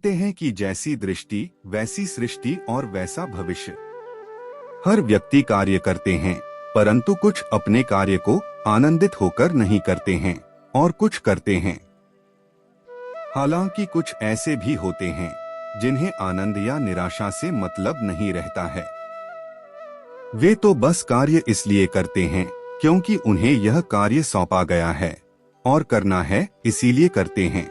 कहते हैं कि जैसी दृष्टि वैसी सृष्टि और वैसा भविष्य। हर व्यक्ति कार्य करते हैं, परंतु कुछ अपने कार्य को आनंदित होकर नहीं करते हैं और कुछ करते हैं। हालांकि कुछ ऐसे भी होते हैं जिन्हें आनंद या निराशा से मतलब नहीं रहता है। वे तो बस कार्य इसलिए करते हैं क्योंकि उन्हें यह कार्य सौंपा गया है और करना है, इसीलिए करते हैं।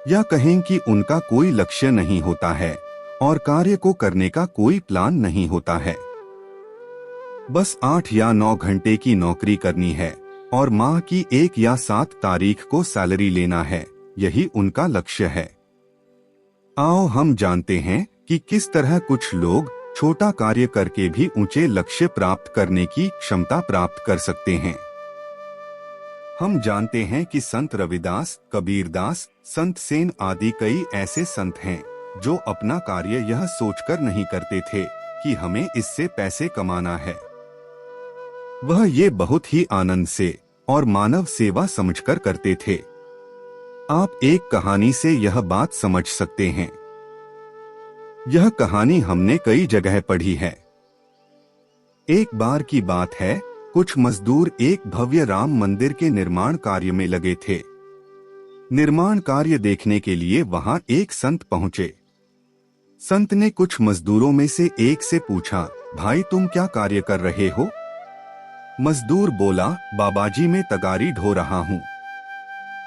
या कहें कि उनका कोई लक्ष्य नहीं होता है और कार्य को करने का कोई प्लान नहीं होता है। बस 8 या 9 घंटे की नौकरी करनी है और माह की 1 या 7 तारीख को सैलरी लेना है, यही उनका लक्ष्य है। आओ हम जानते हैं कि किस तरह कुछ लोग छोटा कार्य करके भी ऊंचे लक्ष्य प्राप्त करने की क्षमता प्राप्त कर सकते हैं। हम जानते हैं कि संत रविदास, कबीरदास, संत सेन आदि कई ऐसे संत हैं जो अपना कार्य यह सोचकर नहीं करते थे कि हमें इससे पैसे कमाना है। वह ये बहुत ही आनंद से और मानव सेवा समझकर करते थे। आप एक कहानी से यह बात समझ सकते हैं। यह कहानी हमने कई जगह पढ़ी है। एक बार की बात है, कुछ मजदूर एक भव्य राम मंदिर के निर्माण कार्य में लगे थे। निर्माण कार्य देखने के लिए वहां एक संत पहुंचे। संत ने कुछ मजदूरों में से एक से पूछा, भाई तुम क्या कार्य कर रहे हो? मजदूर बोला, बाबाजी मैं तगारी ढो रहा हूँ।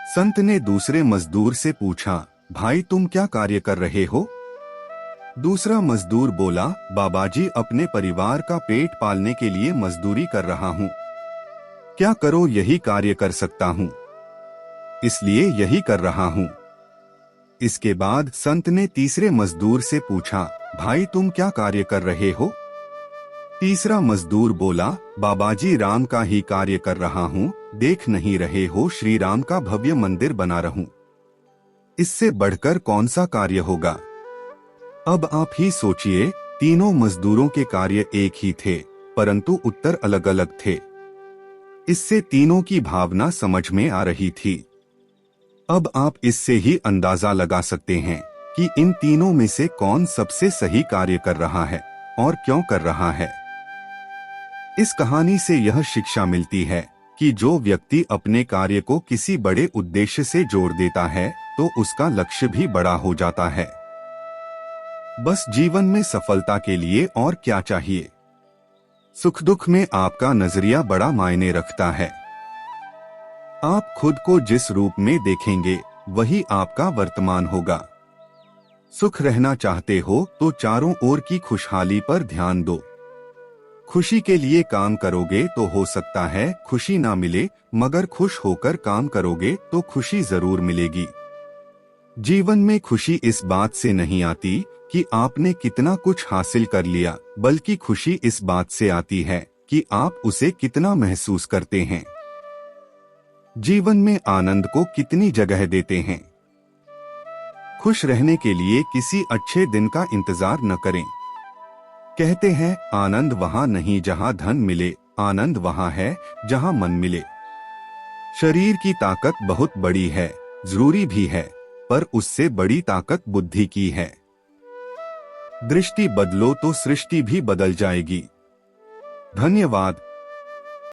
संत ने दूसरे मजदूर से पूछा, भाई तुम क्या कार्य कर रहे हो? दूसरा मजदूर बोला, बाबाजी अपने परिवार का पेट पालने के लिए मजदूरी कर रहा हूँ। क्या करो, यही कार्य कर सकता हूँ, इसलिए यही कर रहा हूँ। इसके बाद संत ने तीसरे मजदूर से पूछा, भाई तुम क्या कार्य कर रहे हो? तीसरा मजदूर बोला, बाबाजी राम का ही कार्य कर रहा हूँ, देख नहीं रहे हो श्री राम का भव्य मंदिर बना रहूं। इससे बढ़कर कौन सा कार्य होगा? अब आप ही सोचिए, तीनों मजदूरों के कार्य एक ही थे, परंतु उत्तर अलग अलग थे। इससे तीनों की भावना समझ में आ रही थी। अब आप इससे ही अंदाजा लगा सकते हैं कि इन तीनों में से कौन सबसे सही कार्य कर रहा है और क्यों कर रहा है। इस कहानी से यह शिक्षा मिलती है कि जो व्यक्ति अपने कार्य को किसी बड़े उद्देश्य से जोड़ देता है तो उसका लक्ष्य भी बड़ा हो जाता है। बस जीवन में सफलता के लिए और क्या चाहिए? सुख दुख में आपका नजरिया बड़ा मायने रखता है। आप खुद को जिस रूप में देखेंगे वही आपका वर्तमान होगा। सुख रहना चाहते हो तो चारों ओर की खुशहाली पर ध्यान दो। खुशी के लिए काम करोगे तो हो सकता है खुशी ना मिले, मगर खुश होकर काम करोगे तो खुशी जरूर मिलेगी। जीवन में खुशी इस बात से नहीं आती कि आपने कितना कुछ हासिल कर लिया, बल्कि खुशी इस बात से आती है कि आप उसे कितना महसूस करते हैं। जीवन में आनंद को कितनी जगह देते हैं। खुश रहने के लिए किसी अच्छे दिन का इंतजार न करें। कहते हैं, आनंद वहां नहीं जहां धन मिले, आनंद वहां है जहां मन मिले। शरीर की ताकत बहुत बड़ी है, जरूरी भी है, पर उससे बड़ी ताकत बुद्धि की है। दृष्टि बदलो तो सृष्टि भी बदल जाएगी। धन्यवाद।